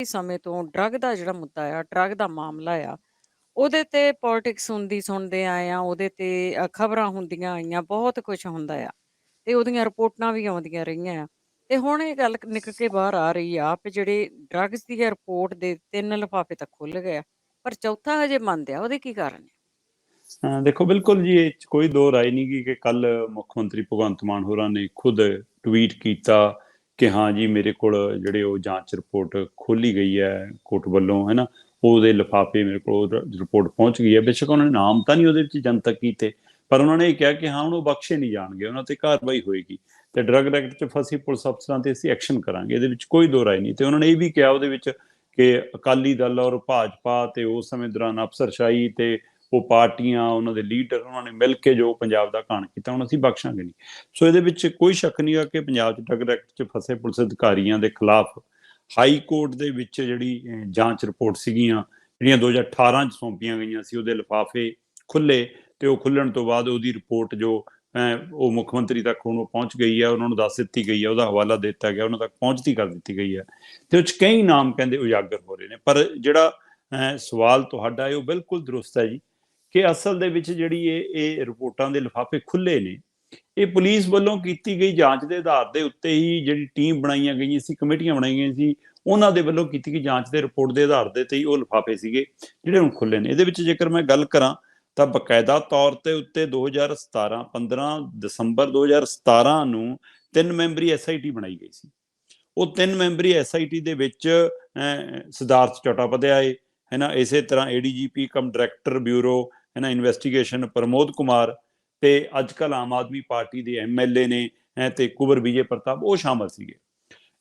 ਸਮੇਂ ਤੋਂ ਡਰੱਗ ਦਾ ਜਿਹੜਾ ਮੁੱਦਾ ਆ, ਡਰੱਗ ਦਾ ਮਾਮਲਾ ਆ, ਉਹਦੇ ਤੇ ਪੋਲਿਟਿਕਸ ਸੁਣਦੇ ਆਏ ਆ, ਉਹਦੇ ਤੇ ਖ਼ਬਰਾਂ ਹੁੰਦੀਆਂ ਆਈਆਂ, ਬਹੁਤ ਕੁਛ ਹੁੰਦਾ ਆ ਤੇ ਉਹਦੀਆਂ ਰਿਪੋਰਟਾਂ ਵੀ ਆਉਂਦੀਆਂ ਰਹੀਆਂ ਆ ਤੇ ਹੁਣ ਇਹ ਗੱਲ ਨਿਕਲ ਕੇ ਬਾਹਰ ਆ ਰਹੀ ਆ ਵੀ ਜਿਹੜੇ ਡਰੱਗਸ ਦੀ ਰਿਪੋਰਟ ਦੇ 3 ਲਿਫਾਫੇ ਤਾਂ ਖੁੱਲ ਗਏ ਆ, ਪਰ ਚੌਥਾ ਹਜੇ ਬੰਦ ਆ, ਉਹਦੇ ਕੀ ਕਾਰਨ ਹੈ? ਦੇਖੋ ਬਿਲਕੁਲ ਜੀ, ਇਹ 'ਚ ਕੋਈ ਦੋ ਰਾਏ ਨਹੀਂ ਗੀ ਕਿ ਕੱਲ ਮੁੱਖ ਮੰਤਰੀ ਭਗਵੰਤ ਮਾਨ ਹੋਰਾਂ ਨੇ ਖੁਦ ਟਵੀਟ ਕੀਤਾ ਕਿ ਹਾਂ ਜੀ ਮੇਰੇ ਕੋਲ ਜਿਹੜੇ ਉਹ ਜਾਂਚ ਰਿਪੋਰਟ ਖੋਲੀ ਗਈ ਹੈ ਕੋਰਟ ਵੱਲੋਂ, ਹੈ ਨਾ, ਉਹਦੇ ਲਿਫਾਫੇ ਮੇਰੇ ਕੋਲ ਰਿਪੋਰਟ ਪਹੁੰਚ ਗਈ ਹੈ। ਬੇਸ਼ੱਕ ਉਹਨਾਂ ਨੇ ਨਾਮ ਤਾਂ ਨਹੀਂ ਉਹਦੇ ਵਿੱਚ ਜਨਤਕ ਕੀਤੇ, ਪਰ ਉਹਨਾਂ ਨੇ ਇਹ ਕਿਹਾ ਕਿ ਹਾਂ ਹੁਣ ਉਹ ਬਖਸ਼ੇ ਨਹੀਂ ਜਾਣਗੇ, ਉਹਨਾਂ ਤੇ ਕਾਰਵਾਈ ਹੋਏਗੀ ਤੇ ਡਰੱਗ ਐਕਟ 'ਚ ਫਸੀ ਪੁਲਿਸ ਅਫਸਰਾਂ ਤੇ ਅਸੀਂ ਐਕਸ਼ਨ ਕਰਾਂਗੇ। ਇਹਦੇ ਵਿੱਚ ਕੋਈ ਦੋ ਰਾਏ ਨਹੀਂ। ਤੇ ਉਹਨਾਂ ਨੇ ਇਹ ਵੀ ਕਿਹਾ ਉਹਦੇ ਵਿੱਚ ਕਿ ਅਕਾਲੀ ਦਲ ਔਰ ਭਾਜਪਾ ਤੇ ਉਸ ਸਮੇਂ ਦੌਰਾਨ ਅਫਸਰਸ਼ਾਹੀ ਤੇ ਉਹ ਪਾਰਟੀਆਂ, ਉਹਨਾਂ ਦੇ ਲੀਡਰ, ਉਹਨਾਂ ਨੇ ਮਿਲ ਕੇ ਜੋ ਪੰਜਾਬ ਦਾ ਘਾਣ ਕੀਤਾ, ਹੁਣ ਅਸੀਂ ਬਖਸ਼ਾਂਗੇ ਨਹੀਂ। ਸੋ ਇਹਦੇ ਵਿੱਚ ਕੋਈ ਸ਼ੱਕ ਨਹੀਂ ਹੈ ਕਿ ਪੰਜਾਬ 'ਚ ਡਰੱਗ ਐਕਟ 'ਚ ਫਸੇ ਪੁਲਿਸ ਅਧਿਕਾਰੀਆਂ ਦੇ ਖਿਲਾਫ ਹਾਈ ਕੋਰਟ ਦੇ ਵਿੱਚ ਜਿਹੜੀ ਜਾਂਚ ਰਿਪੋਰਟ ਸੀਗੀਆਂ, ਜਿਹੜੀਆਂ 2018 'ਚ ਸੌਂਪੀਆਂ ਗਈਆਂ ਸੀ, ਉਹਦੇ ਲਿਫਾਫੇ ਖੁੱਲੇ ਤੇ ਉਹ ਖੁੱਲਣ ਤੋਂ ਬਾਅਦ ਉਹਦੀ ਰਿਪੋਰਟ ਜੋ ਉਹ ਮੁੱਖ ਮੰਤਰੀ ਤੱਕ ਹੁਣ ਉਹ ਪਹੁੰਚ ਗਈ ਹੈ, ਉਹਨਾਂ ਨੂੰ ਦੱਸ ਦਿੱਤੀ ਗਈ ਹੈ, ਉਹਦਾ ਹਵਾਲਾ ਦੇ ਦਿੱਤਾ ਗਿਆ, ਉਹਨਾਂ ਤੱਕ ਪਹੁੰਚਦੀ ਕਰ ਦਿੱਤੀ ਗਈ ਹੈ ਤੇ ਉਹ 'ਚ ਕਈ ਨਾਮ ਕਹਿੰਦੇ ਉਜਾਗਰ ਹੋ ਰਹੇ ਨੇ। ਪਰ ਜਿਹੜਾ ਸਵਾਲ ਤੁਹਾਡਾ ਹੈ ਉਹ ਬਿਲਕੁਲ ਦਰੁਸਤ ਹੈ ਜੀ, ਕਿ ਅਸਲ ਦੇ ਵਿੱਚ ਜਿਹੜੀ ਇਹ ਰਿਪੋਰਟਾਂ ਦੇ ਲਿਫਾਫੇ ਖੁੱਲੇ ਨੇ, ਇਹ ਪੁਲਿਸ ਵੱਲੋਂ ਕੀਤੀ ਗਈ ਜਾਂਚ ਦੇ ਆਧਾਰ ਦੇ ਉੱਤੇ ਹੀ ਜਿਹੜੀ ਟੀਮ ਬਣਾਈਆਂ ਗਈਆਂ ਸੀ, ਕਮੇਟੀਆਂ ਬਣਾਈਆਂ ਗਈਆਂ ਸੀ, ਉਹਨਾਂ ਦੇ ਵੱਲੋਂ ਕੀਤੀ ਗਈ ਜਾਂਚ ਦੇ ਰਿਪੋਰਟ ਦੇ ਆਧਾਰ ਦੇ ਤੇ ਹੀ ਉਹ ਲਿਫਾਫੇ ਸੀਗੇ ਜਿਹੜੇ ਹੁਣ ਖੁੱਲੇ ਨੇ। ਇਹਦੇ ਵਿੱਚ ਜੇਕਰ ਮੈਂ ਗੱਲ ਕਰਾਂ ਤਾਂ ਬਕਾਇਦਾ ਤੌਰ ਤੇ ਉੱਤੇ 2017 15 ਦਸੰਬਰ 2017 ਨੂੰ 3 ਮੈਂਬਰੀ SIT ਬਣਾਈ ਗਈ ਸੀ। ਉਹ 3 ਮੈਂਬਰੀ SIT ਦੇ ਵਿੱਚ ਸਿਧਾਰਥ ਚਟੋਪਾਧਿਆਏ, ਹੈ ਨਾ, ਇਸੇ ਤਰ੍ਹਾਂ ADGP ਕਮ ਡਾਇਰੈਕਟਰ ਬਿਊਰੋ, ਹੈ ਨਾ, ਇਨਵੈਸਟੀਗੇਸ਼ਨ ਪ੍ਰਮੋਦ ਕੁਮਾਰ ਤੇ ਅੱਜ ਕੱਲ੍ਹ ਆਮ ਆਦਮੀ ਪਾਰਟੀ ਦੇ MLA ਨੇ ਤੇ ਕੁਵਰ ਵਿਜੇ ਪ੍ਰਤਾਪ, ਉਹ ਸ਼ਾਮਲ ਸੀਗੇ।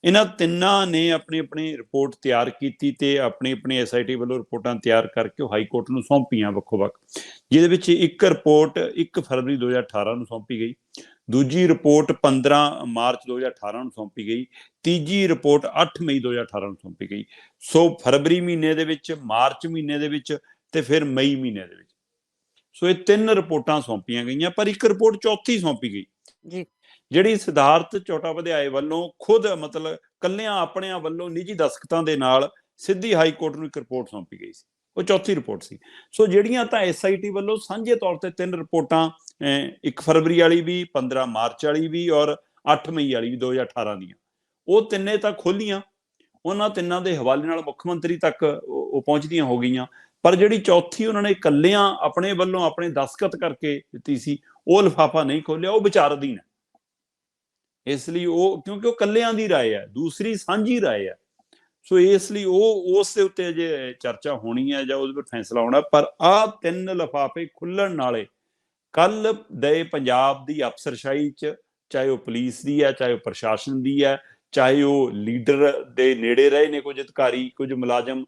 ਇਹਨਾਂ ਤਿੰਨਾਂ ਨੇ ਆਪਣੀ ਆਪਣੀ ਰਿਪੋਰਟ ਤਿਆਰ ਕੀਤੀ ਤੇ ਆਪਣੀ ਆਪਣੀ SIT ਵੱਲੋਂ ਰਿਪੋਰਟਾਂ ਤਿਆਰ ਕਰਕੇ ਉਹ ਹਾਈ ਕੋਰਟ ਨੂੰ ਸੌਂਪੀਆਂ ਵੱਖੋ ਵੱਖ, ਜਿਹਦੇ ਵਿੱਚ ਇੱਕ ਰਿਪੋਰਟ 1 ਫਰਵਰੀ 2018 ਨੂੰ ਸੌਂਪੀ ਗਈ, ਦੂਜੀ ਰਿਪੋਰਟ 15 ਮਾਰਚ 2018 ਨੂੰ ਸੌਂਪੀ ਗਈ, ਤੀਜੀ ਰਿਪੋਰਟ 8 ਮਈ 2018 ਨੂੰ ਸੌਂਪੀ ਗਈ। ਸੋ ਫਰਵਰੀ ਮਹੀਨੇ ਦੇ ਵਿੱਚ, ਮਾਰਚ ਮਹੀਨੇ ਦੇ ਵਿੱਚ ਤੇ ਫਿਰ ਮਈ ਮਹੀਨੇ ਦੇ ਵਿੱਚ, ਸੋ ਇਹ 3 ਰਿਪੋਰਟਾਂ ਸੌਂਪੀਆਂ ਗਈਆਂ, ਪਰ ਇੱਕ ਰਿਪੋਰਟ ਚੌਥੀ ਸੌਂਪੀ ਗਈ ਜੀ, ਜਿਹੜੀ ਸਿਧਾਰਥ ਚਟੋਪਾਧਿਆਏ ਵੱਲੋਂ ਖੁਦ ਮਤਲਬ ਕੱਲਿਆਂ ਆਪਣਿਆਂ ਵੱਲੋਂ ਨਿੱਜੀ ਦਸਖਤਾਂ ਦੇ ਨਾਲ ਸਿੱਧੀ ਹਾਈ ਕੋਰਟ ਨੂੰ ਇੱਕ ਰਿਪੋਰਟ ਸੌਂਪੀ ਗਈ ਸੀ, ਉਹ ਚੌਥੀ ਰਿਪੋਰਟ ਸੀ। ਸੋ ਜਿਹੜੀਆਂ ਤਾਂ SIT ਵੱਲੋਂ ਸਾਂਝੇ ਤੌਰ ਤੇ 3 ਰਿਪੋਰਟਾਂ, 1 ਫਰਵਰੀ ਵਾਲੀ ਵੀ, 15 ਮਾਰਚ ਵਾਲੀ ਵੀ ਔਰ 8 ਮਈ ਵਾਲੀ ਵੀ 2018 ਦੀਆਂ, ਉਹ ਤਿੰਨੇ ਤਾਂ ਖੋਲੀਆਂ, ਉਹਨਾਂ ਤਿੰਨਾਂ ਦੇ ਹਵਾਲੇ ਨਾਲ ਮੁੱਖ ਮੰਤਰੀ ਤੱਕ ਉਹ ਪਹੁੰਚਦੀਆਂ ਹੋ ਗਈਆਂ। ਪਰ ਜਿਹੜੀ ਚੌਥੀ ਉਹਨਾਂ ਨੇ ਇਕੱਲਿਆਂ ਆਪਣੇ ਵੱਲੋਂ ਆਪਣੇ ਦਸਖਤ ਕਰਕੇ ਦਿੱਤੀ ਸੀ, ਉਹ ਲਿਫਾਫਾ ਨਹੀਂ ਖੋਲਿਆ, ਉਹ ਵਿਚਾਰਾਧੀਨ ਹੈ। ਇਸ ਲਈ ਉਹ, ਕਿਉਂਕਿ ਉਹ ਇਕੱਲਿਆਂ ਦੀ ਰਾਏ ਹੈ, ਦੂਸਰੀ ਸਾਂਝੀ ਰਾਏ ਹੈ, ਸੋ ਇਸ ਲਈ ਉਹ ਉਸ ਦੇ ਉੱਤੇ ਅਜੇ ਚਰਚਾ ਹੋਣੀ ਹੈ ਜਾਂ ਉਹਦੇ ਪਰ ਫੈਸਲਾ ਹੋਣਾ। ਪਰ ਆਹ 3 ਲਿਫਾਫੇ ਖੁੱਲਣ ਨਾਲੇ ਕੱਲ ਦੇ ਪੰਜਾਬ ਦੀ ਅਫਸਰਸ਼ਾਹੀ 'ਚ, ਚਾਹੇ ਉਹ ਪੁਲਿਸ ਦੀ ਹੈ, ਚਾਹੇ ਉਹ ਪ੍ਰਸ਼ਾਸਨ ਦੀ ਹੈ, ਚਾਹੇ ਉਹ ਲੀਡਰ ਦੇ ਨੇੜੇ ਰਹੇ ਨੇ ਕੁਝ ਅਧਿਕਾਰੀ, ਕੁਝ ਮੁਲਾਜ਼ਮ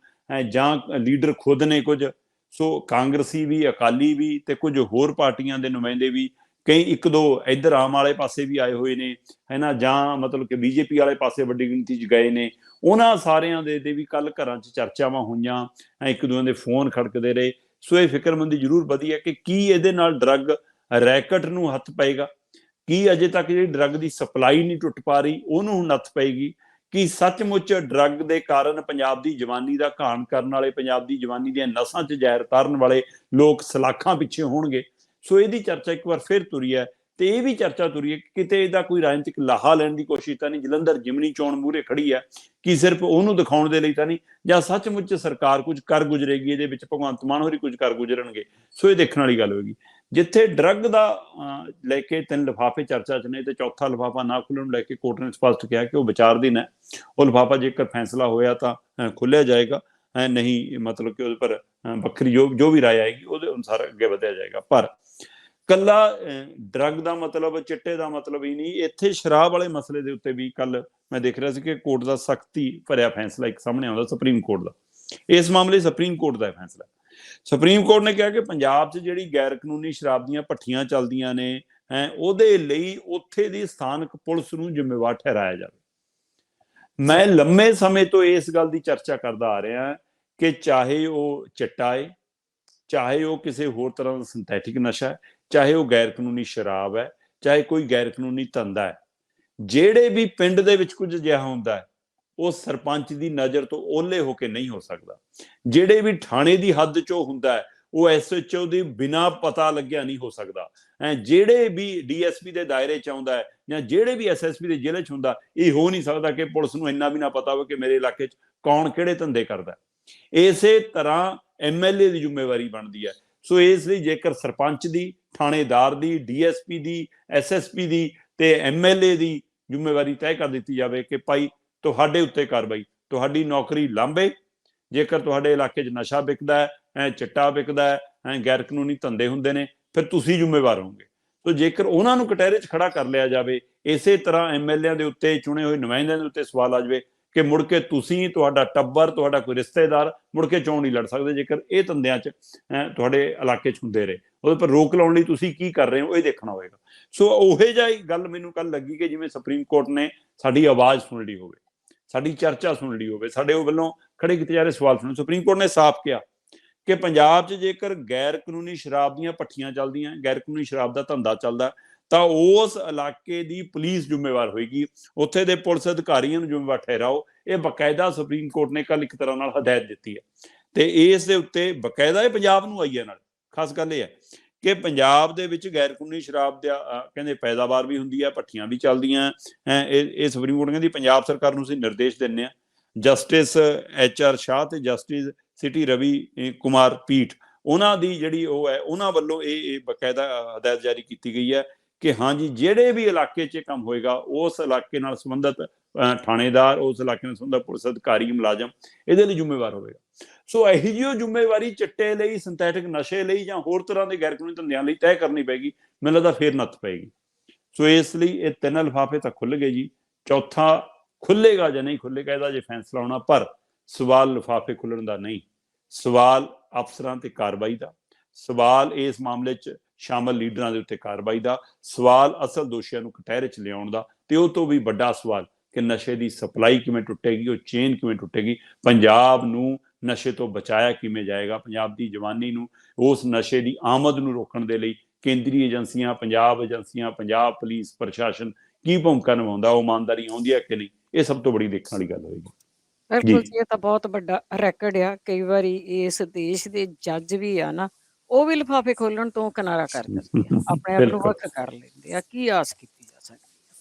ਜਾਂ ਲੀਡਰ ਖੁਦ ਨੇ ਕੁਝ, ਸੋ ਕਾਂਗਰਸੀ ਵੀ, ਅਕਾਲੀ ਵੀ ਤੇ ਕੁਝ ਹੋਰ ਪਾਰਟੀਆਂ ਦੇ ਨੁਮਾਇੰਦੇ ਵੀ, ਕਈ 1-2 ਇੱਧਰ ਆਮ ਵਾਲੇ ਪਾਸੇ ਵੀ ਆਏ ਹੋਏ ਨੇ, ਹੈ ਨਾ, ਜਾਂ ਮਤਲਬ ਕਿ BJP ਵਾਲੇ ਪਾਸੇ ਵੱਡੀ ਗਿਣਤੀ 'ਚ ਗਏ ਨੇ। ਉਹਨਾਂ ਸਾਰਿਆਂ ਦੇ ਵੀ ਕੱਲ ਘਰਾਂ 'ਚ ਚਰਚਾਵਾਂ ਹੋਈਆਂ, ਇੱਕ ਦੂਜੇ ਦੇ ਫੋਨ ਖੜਕਦੇ ਰਹੇ। ਸੋ ਇਹ ਫਿਕਰਮੰਦੀ ਜ਼ਰੂਰ ਵਧੀ ਹੈ ਕਿ ਕੀ ਇਹਦੇ ਨਾਲ ਡਰੱਗ ਰੈਕਟ ਨੂੰ ਹੱਥ ਪਏਗਾ, ਕੀ ਅਜੇ ਤੱਕ ਜਿਹੜੀ ਡਰੱਗ ਦੀ ਸਪਲਾਈ ਨਹੀਂ ਟੁੱਟ ਪਾ ਰਹੀ ਉਹਨੂੰ ਹੁਣ ਨੱਥ ਪਏਗੀ, ਕਿ ਸੱਚਮੁੱਚ ਡਰੱਗ ਦੇ ਕਾਰਨ ਪੰਜਾਬ ਦੀ ਜਵਾਨੀ ਦਾ ਘਾਣ ਕਰਨ ਵਾਲੇ, ਪੰਜਾਬ ਦੀ ਜਵਾਨੀ ਦੀਆਂ ਨਸਾਂ 'ਚ ਜ਼ਹਿਰ ਤਾਰਨ ਵਾਲੇ ਲੋਕ ਸਲਾਖਾਂ ਪਿੱਛੇ ਹੋਣਗੇ। ਸੋ ਇਹਦੀ ਚਰਚਾ ਇੱਕ ਵਾਰ ਫਿਰ ਤੁਰੀ ਹੈ ਤੇ ਇਹ ਵੀ ਚਰਚਾ ਤੁਰੀ ਹੈ ਕਿ ਕਿਤੇ ਇਹਦਾ ਕੋਈ ਰਾਜਨੀਤਿਕ ਲਾਹਾ ਲੈਣ ਦੀ ਕੋਸ਼ਿਸ਼ ਤਾਂ ਨਹੀਂ, ਜਲੰਧਰ ਜਿਮਨੀ ਚੋਣ ਮੂਹਰੇ ਖੜੀ ਹੈ, ਕਿ ਸਿਰਫ ਉਹਨੂੰ ਦਿਖਾਉਣ ਦੇ ਲਈ ਤਾਂ ਨਹੀਂ, ਜਾਂ ਸੱਚਮੁੱਚ ਸਰਕਾਰ ਕੁਝ ਕਰ ਗੁਜ਼ਰੇਗੀ ਇਹਦੇ ਵਿੱਚ, ਭਗਵੰਤ ਮਾਨ ਹੋਰੀ ਕੁਝ ਕਰ ਗੁਜ਼ਰਨਗੇ। ਸੋ ਇਹ ਦੇਖਣ ਵਾਲੀ ਗੱਲ ਹੋਏਗੀ। ਜਿੱਥੇ ਡਰੱਗ ਦਾ ਲੈ ਕੇ 3 ਲਿਫਾਫੇ ਚਰਚਾ 'ਚ ਨੇ ਤੇ ਚੌਥਾ ਲਿਫਾਫਾ ਨਾ ਖੁੱਲ੍ਹਣ ਨੂੰ ਲੈ ਕੇ ਕੋਰਟ ਨੇ ਸਪਸ਼ਟ ਕਿਹਾ ਕਿ ਉਹ ਵਿਚਾਰਧੀਨ ਹੈ, ਉਹ ਲਿਫਾਫਾ ਜੇਕਰ ਫੈਸਲਾ ਹੋਇਆ ਤਾਂ ਖੋਲ੍ਹਿਆ ਜਾਏਗਾ, ਨਹੀਂ ਮਤਲਬ ਕਿ ਉਹਦੇ ਪਰ ਵੱਖਰੀ ਜੋ ਵੀ ਰਾਏ ਆਏਗੀ ਉਹਦੇ ਅਨੁਸਾਰ ਅੱਗੇ ਵਧਿਆ ਜਾਏਗਾ। ਪਰ ਕੱਲਾ ਡਰੱਗ ਦਾ ਮਤਲਬ, ਚਿੱਟੇ ਦਾ ਮਤਲਬ ਹੀ ਨਹੀਂ, ਇੱਥੇ ਸ਼ਰਾਬ ਵਾਲੇ ਮਸਲੇ ਦੇ ਉੱਤੇ ਵੀ ਕੱਲ ਮੈਂ ਦੇਖ ਰਿਹਾ ਸੀ ਕਿ ਕੋਰਟ ਦਾ ਸਖਤੀ ਭਰਿਆ ਫੈਸਲਾ ਇੱਕ ਸਾਹਮਣੇ ਆਉਂਦਾ, ਸੁਪਰੀਮ ਕੋਰਟ ਦਾ। ਇਸ ਮਾਮਲੇ ਸੁਪਰੀਮ ਕੋਰਟ ਦਾ ਫੈਸਲਾ, ਸੁਪਰੀਮ ਕੋਰਟ ਨੇ ਕਿਹਾ ਕਿ ਪੰਜਾਬ 'ਚ ਜਿਹੜੀ ਗੈਰ ਕਾਨੂੰਨੀ ਸ਼ਰਾਬ ਦੀਆਂ ਭੱਠੀਆਂ ਚੱਲਦੀਆਂ ਨੇ, ਉਹਦੇ ਲਈ ਉੱਥੇ ਦੀ ਸਥਾਨਕ ਪੁਲਿਸ ਨੂੰ ਜ਼ਿੰਮੇਵਾਰ ਠਹਿਰਾਇਆ ਜਾਵੇ। ਮੈਂ ਲੰਮੇ ਸਮੇਂ ਤੋਂ ਇਸ ਗੱਲ ਦੀ ਚਰਚਾ ਕਰਦਾ ਆ ਰਿਹਾ ਕਿ ਚਾਹੇ ਉਹ ਚਿੱਟਾ ਹੈ, ਚਾਹੇ ਉਹ ਕਿਸੇ ਹੋਰ ਤਰ੍ਹਾਂ ਦਾ ਸਿੰਥੈਟਿਕ ਨਸ਼ਾ ਹੈ, ਚਾਹੇ ਉਹ ਗੈਰ ਕਾਨੂੰਨੀ ਸ਼ਰਾਬ ਹੈ, ਚਾਹੇ ਕੋਈ ਗੈਰ ਕਾਨੂੰਨੀ ਧੰਦਾ ਹੈ, ਜਿਹੜੇ ਵੀ ਪਿੰਡ ਦੇ ਵਿੱਚ ਕੁਝ ਅਜਿਹਾ ਹੁੰਦਾ ਹੈ, ਉਹ ਸਰਪੰਚ ਦੀ ਨਜ਼ਰ ਤੋਂ ਓਹਲੇ ਹੋ ਕੇ ਨਹੀਂ ਹੋ ਸਕਦਾ। ਜਿਹੜੇ ਵੀ ਥਾਣੇ ਦੀ ਹੱਦ 'ਚੋਂ ਹੁੰਦਾ ਹੈ ਉਹ ਐਸਐਚਓ ਦੀ ਬਿਨਾਂ ਪਤਾ ਲੱਗਿਆ ਨਹੀਂ ਹੋ ਸਕਦਾ। ਜਿਹੜੇ ਵੀ ਡੀਐਸਪੀ ਦੇ ਦਾਇਰੇ 'ਚ ਆਉਂਦਾ ਹੈ ਜਾਂ ਜਿਹੜੇ ਵੀ ਐਸਐਸਪੀ ਦੇ ਜ਼ਿਲ੍ਹੇ 'ਚ ਹੁੰਦਾ, ਇਹ ਹੋ ਨਹੀਂ ਸਕਦਾ ਕਿ ਪੁਲਿਸ ਨੂੰ ਇੰਨਾ ਵੀ ਨਾ ਪਤਾ ਹੋਵੇ ਕਿ ਮੇਰੇ ਇਲਾਕੇ 'ਚ ਕੌਣ ਕਿਹੜੇ ਧੰਦੇ ਕਰਦਾ। ਇਸੇ ਤਰ੍ਹਾਂ ਐਮਐਲਏ ਦੀ ਜ਼ਿੰਮੇਵਾਰੀ ਬਣਦੀ ਹੈ। ਸੋ ਇਸ ਲਈ ਜੇਕਰ ਸਰਪੰਚ ਦੀ, ਥਾਣੇਦਾਰ ਦੀ, ਡੀਐਸਪੀ ਦੀ, ਐਸਐਸਪੀ ਦੀ ਤੇ ਐਮਐਲਏ ਦੀ ਜ਼ਿੰਮੇਵਾਰੀ ਤੈਅ ਕਰ ਦਿੱਤੀ ਜਾਵੇ ਕਿ ਭਾਈ ਤੁਹਾਡੇ ਉੱਤੇ ਕਾਰਵਾਈ, ਤੁਹਾਡੀ ਨੌਕਰੀ ਲਾਂਭੇ। ਜੇਕਰ ਤੁਹਾਡੇ ਇਲਾਕੇ 'ਚ ਨਸ਼ਾ ਵਿਕਦਾ ਹੈ, ਚਿੱਟਾ ਵਿਕਦਾ ਹੈ, ਗੈਰ ਕਾਨੂੰਨੀ ਧੰਦੇ ਹੁੰਦੇ ਨੇ, ਫਿਰ ਤੁਸੀਂ ਜ਼ਿੰਮੇਵਾਰ ਹੋਵੋਗੇ। ਸੋ ਜੇਕਰ ਉਹਨਾਂ ਨੂੰ ਕਟਹਿਰੇ 'ਚ ਖੜਾ ਕਰ ਲਿਆ ਜਾਵੇ, ਇਸੇ ਤਰ੍ਹਾਂ ਐਮਐਲਏਆਂ ਦੇ ਉੱਤੇ, ਚੁਣੇ ਹੋਏ ਨੁਮਾਇੰਦਿਆਂ ਦੇ ਉੱਤੇ ਸਵਾਲ ਆ ਜਾਵੇ ਕਿ ਮੁੜ ਕੇ ਤੁਸੀਂ, ਤੁਹਾਡਾ ਟੱਬਰ, ਤੁਹਾਡਾ ਕੋਈ ਰਿਸ਼ਤੇਦਾਰ ਮੁੜ ਕੇ ਚੋਣ ਨਹੀਂ ਲੜ ਸਕਦੇ ਜੇਕਰ ਇਹ ਧੰਦਿਆਂ 'ਚ ਤੁਹਾਡੇ ਇਲਾਕੇ 'ਚ ਹੁੰਦੇ ਰਹੇ। ਉਹਦੇ ਪਰ ਰੋਕ ਲਾਉਣ ਲਈ ਤੁਸੀਂ ਕੀ ਕਰ ਰਹੇ ਹੋ, ਇਹ ਦੇਖਣਾ ਹੋਵੇਗਾ। ਸੋ ਉਹੇ ਜਿਹੀ ਗੱਲ ਮੈਨੂੰ ਕੱਲ ਲੱਗੀ ਕਿ ਜਿਵੇਂ ਸੁਪਰੀਮ ਕੋਰਟ ਨੇ ਸਾਡੀ ਆਵਾਜ਼ ਸੁਣ ਲਈ ਹੋਵੇ, ਸਾਡੀ ਚਰਚਾ ਸੁਣ ਲਈ ਹੋਵੇ, ਸਾਡੇ ਉਹ ਵੱਲੋਂ ਖੜੇ ਕੀਤੇ ਜਾ ਰਹੇ ਸਵਾਲ ਸੁਣੇ। ਸੁਪਰੀਮ ਕੋਰਟ ਨੇ ਸਾਫ਼ ਕਿਹਾ ਕਿ ਪੰਜਾਬ 'ਚ ਜੇਕਰ ਗੈਰ ਕਾਨੂੰਨੀ ਸ਼ਰਾਬ ਦੀਆਂ ਭੱਠੀਆਂ ਚੱਲਦੀਆਂ, ਗੈਰ ਕਾਨੂੰਨੀ ਸ਼ਰਾਬ ਦਾ ਧੰਦਾ ਚੱਲਦਾ, ਤਾਂ ਉਸ ਇਲਾਕੇ ਦੀ ਪੁਲਿਸ ਜ਼ਿੰਮੇਵਾਰ ਹੋਏਗੀ, ਉੱਥੇ ਦੇ ਪੁਲਿਸ ਅਧਿਕਾਰੀਆਂ ਨੂੰ ਜ਼ਿੰਮੇਵਾਰ ਠਹਿਰਾਓ। ਇਹ ਬਕਾਇਦਾ ਸੁਪਰੀਮ ਕੋਰਟ ਨੇ ਕੱਲ ਇੱਕ ਤਰ੍ਹਾਂ ਨਾਲ ਹਦਾਇਤ ਦਿੱਤੀ ਹੈ ਤੇ ਇਸ ਦੇ ਉੱਤੇ ਬਕਾਇਦਾ ਇਹ ਪੰਜਾਬ ਨੂੰ ਆਈ ਹੈ। ਨਾਲ ਖਾਸ ਗੱਲ ਇਹ ਹੈ ਕਿ ਪੰਜਾਬ ਦੇ ਵਿੱਚ ਗੈਰ ਕਾਨੂੰਨੀ ਸ਼ਰਾਬ ਦਾ ਕਹਿੰਦੇ ਪੈਦਾਵਾਰ ਵੀ ਹੁੰਦੀ ਹੈ, ਭੱਠੀਆਂ ਵੀ ਚੱਲਦੀਆਂ। ਇਹ ਸੁਪਰੀਮ ਕੋਰਟ ਕਹਿੰਦੀ ਪੰਜਾਬ ਸਰਕਾਰ ਨੂੰ ਅਸੀਂ ਨਿਰਦੇਸ਼ ਦਿੰਦੇ ਹਾਂ। ਜਸਟਿਸ HR ਸ਼ਾਹ ਤੇ ਜਸਟਿਸ ਸਿਟੀ ਰਵੀ ਕੁਮਾਰ ਪੀਠ, ਉਹਨਾਂ ਦੀ ਜਿਹੜੀ ਉਹ ਹੈ, ਉਹਨਾਂ ਵੱਲੋਂ ਇਹ ਬਕਾਇਦਾ ਹਦਾਇਤ ਜਾਰੀ ਕੀਤੀ ਗਈ ਹੈ ਕਿ ਹਾਂਜੀ ਜਿਹੜੇ ਵੀ ਇਲਾਕੇ 'ਚ ਕੰਮ ਹੋਏਗਾ ਉਸ ਇਲਾਕੇ ਨਾਲ ਸੰਬੰਧਿਤ ਥਾਣੇਦਾਰ, ਉਸ ਇਲਾਕੇ ਨਾਲ ਸੰਬੰਧਿਤ ਪੁਲਿਸ ਅਧਿਕਾਰੀ, ਮੁਲਾਜ਼ਮ ਇਹਦੇ ਲਈ ਜ਼ਿੰਮੇਵਾਰ ਹੋਵੇਗਾ। ਸੋ ਇਹੀ ਜਿਹੀ ਜ਼ਿੰਮੇਵਾਰੀ ਚਿੱਟੇ ਲਈ, ਸਿੰਥੈਟਿਕ ਨਸ਼ੇ ਲਈ ਜਾਂ ਹੋਰ ਤਰ੍ਹਾਂ ਦੇ ਗੈਰ ਕਾਨੂੰਨੀ ਧੰਦਿਆਂ ਲਈ ਤੈਅ ਕਰਨੀ ਪਏਗੀ। ਮੈਨੂੰ ਲੱਗਦਾ ਫੇਰ ਨੱਥ ਪਏਗੀ। ਸੋ ਇਸ ਲਈ ਇਹ 3 ਲਿਫਾਫੇ ਤਾਂ ਖੁੱਲ ਗਏ ਜੀ, ਚੌਥਾ ਖੁੱਲੇਗਾ ਜਾਂ ਨਹੀਂ ਖੁੱਲੇਗਾ ਇਹਦਾ ਜੇ ਫੈਸਲਾ ਹੋਣਾ। ਪਰ ਸਵਾਲ ਲਿਫਾਫੇ ਖੁੱਲਣ ਦਾ ਨਹੀਂ, ਸਵਾਲ ਅਫਸਰਾਂ ਤੇ ਕਾਰਵਾਈ ਦਾ, ਸਵਾਲ ਇਸ ਮਾਮਲੇ 'ਚ ਸ਼ਾਮਲ ਲੀਡਰਾਂ ਦੇ ਉੱਤੇ ਕਾਰਵਾਈ ਦਾ, ਸਵਾਲ ਅਸਲ ਦੋਸ਼ੀਆਂ ਨੂੰ ਕਟਹਿਰੇ 'ਚ ਲਿਆਉਣ ਦਾ, ਤੇ ਉਹ ਤੋਂ ਵੀ ਵੱਡਾ ਸਵਾਲ ਕਿ ਨਸ਼ੇ ਦੀ ਸਪਲਾਈ ਕਿਵੇਂ ਟੁੱਟੇਗੀ, ਉਹ ਚੇਨ ਕਿਵੇਂ ਟੁੱਟੇਗੀ, ਪੰਜਾਬ ਨੂੰ ਨਸ਼ੇ ਤੋਂ ਬਚਾਇਆ ਕਿਵੇਂ ਜਾਏਗਾ, ਪੰਜਾਬ ਦੀ ਜਵਾਨੀ ਨੂੰ, ਉਸ ਨਸ਼ੇ ਦੀ ਆਮਦ ਨੂੰ ਰੋਕਣ ਦੇ ਲਈ ਕੇਂਦਰੀ ਏਜੰਸੀਆਂ, ਪੰਜਾਬ ਪੁਲਿਸ ਪ੍ਰਸ਼ਾਸਨ ਕੀ ਭੂਮਿਕਾ ਨਿਭਾਉਂਦਾ, ਉਹ ਇਮਾਨਦਾਰੀ ਆਉਂਦੀ ਹੈ ਕਿ ਨਹੀਂ, ਇਹ ਸਭ ਤੋਂ ਬੜੀ ਦੇਖਣ ਵਾਲੀ ਗੱਲ ਹੋਏਗੀ। ਬਿਲਕੁਲ ਜੀ, ਇਹ ਤਾਂ ਬਹੁਤ ਵੱਡਾ ਰੈਕਡ ਆ। ਕਈ ਵਾਰੀ ਇਸ ਦੇਸ਼ ਦੇ ਜੱਜ ਵੀ ਆ ਨਾ, ਉਹ ਵੀ ਲਿਫਾਫੇ ਖੋਲਣ ਤੋਂ ਕਿਨਾਰਾ ਕਰ ਦਿੰਦੇ ਆ, ਆਪਣੇ ਆਪ ਨੂੰ ਬਿਲਕੁਲ। ਵੱਖ ਕਰ ਲੈਂਦੇ ਆ। ਕੀ ਆਸ ਕੀਤੀ